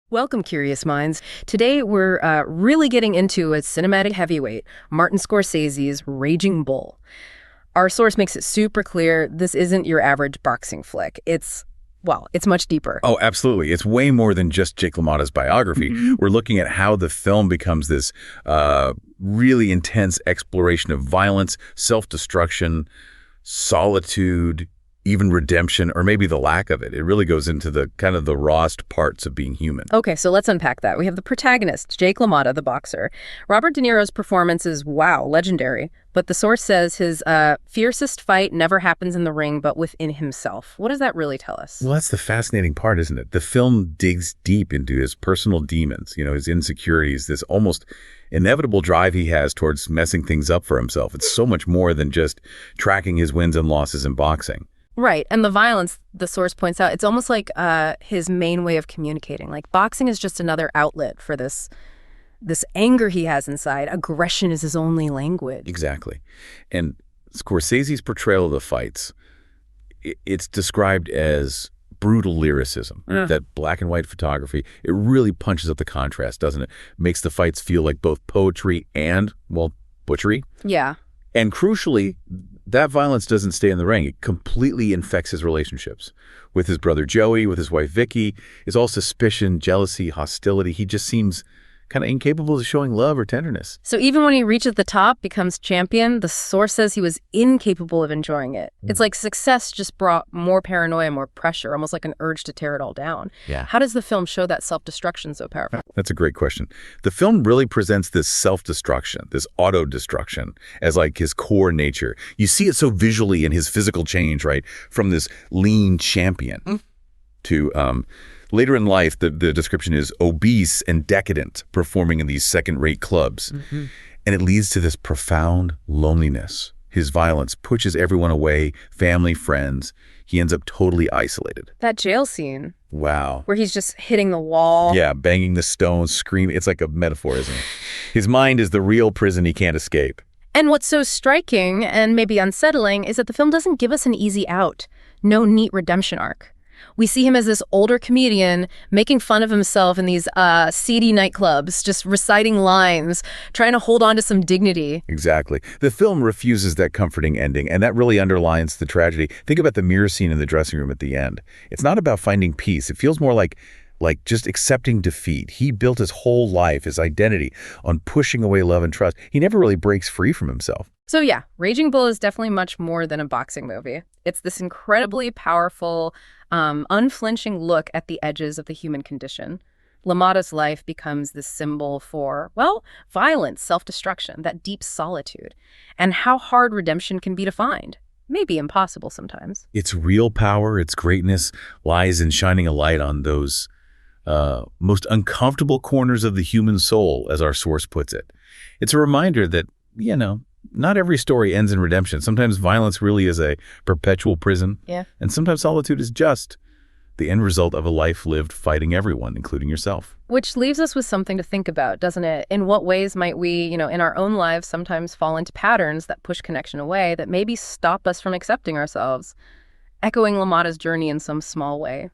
Welcome, curious minds. Today we're really getting into a cinematic heavyweight, Martin Scorsese's Raging Bull. Our source makes it super clear this isn't your average boxing flick. It's much deeper. Oh, absolutely. It's way more than just Jake LaMotta's biography. We're looking at how the film becomes this really intense exploration of violence, self-destruction, solitude, even redemption, or maybe the lack of it. It really goes into the kind of the rawest parts of being human. Okay, so let's unpack that. We have the protagonist, Jake LaMotta, the boxer. Robert De Niro's performance is, wow, legendary. But the source says his fiercest fight never happens in the ring, but within himself. What does that really tell us? Well, that's the fascinating part, isn't it? The film digs deep into his personal demons, his insecurities, this almost inevitable drive he has towards messing things up for himself. It's so much more than just tracking his wins and losses in boxing. Right. And the violence, the source points out, it's almost like his main way of communicating. Like boxing is just another outlet for this anger he has inside. Aggression is his only language. Exactly. And Scorsese's portrayal of the fights, it's described as brutal lyricism, that black and white photography. It really punches up the contrast, doesn't it? Makes the fights feel like both poetry and, well, butchery. Yeah. And crucially, that violence doesn't stay in the ring. It completely infects his relationships with his brother Joey, with his wife Vicky. It's all suspicion, jealousy, hostility. He just seems kind of incapable of showing love or tenderness. So even when he reaches the top, becomes champion, the source says he was incapable of enjoying it. It's like success just brought more paranoia, more pressure, almost like an urge to tear it all down. Yeah. How does the film show that self-destruction so powerful? That's a great question. The film really presents this self-destruction, this auto-destruction as like his core nature. You see it so visually in his physical change, right? From this lean champion to later in life, the description is obese and decadent, performing in these second-rate clubs. And it leads to this profound loneliness. His violence pushes everyone away, family, friends. He ends up totally isolated. That jail scene. Wow. Where he's just hitting the wall. Yeah, banging the stones, screaming. It's like a metaphor, isn't it? His mind is the real prison he can't escape. And what's so striking and maybe unsettling is that the film doesn't give us an easy out. No neat redemption arc. We see him as this older comedian making fun of himself in these seedy nightclubs, just reciting lines, trying to hold on to some dignity. Exactly. The film refuses that comforting ending, and that really underlines the tragedy. Think about the mirror scene in the dressing room at the end. It's not about finding peace. It feels more like just accepting defeat. He built his whole life, his identity, on pushing away love and trust. He never really breaks free from himself. So yeah, Raging Bull is definitely much more than a boxing movie. It's this incredibly powerful, unflinching look at the edges of the human condition. LaMotta's life becomes this symbol for, well, violence, self-destruction, that deep solitude, and how hard redemption can be defined. Maybe impossible sometimes. Its real power, its greatness, lies in shining a light on those most uncomfortable corners of the human soul, as our source puts it. It's a reminder that, not every story ends in redemption. Sometimes violence really is a perpetual prison. Yeah. And sometimes solitude is just the end result of a life lived fighting everyone, including yourself. Which leaves us with something to think about, doesn't it? In what ways might we, in our own lives sometimes fall into patterns that push connection away, that maybe stop us from accepting ourselves? Echoing LaMotta's journey in some small way.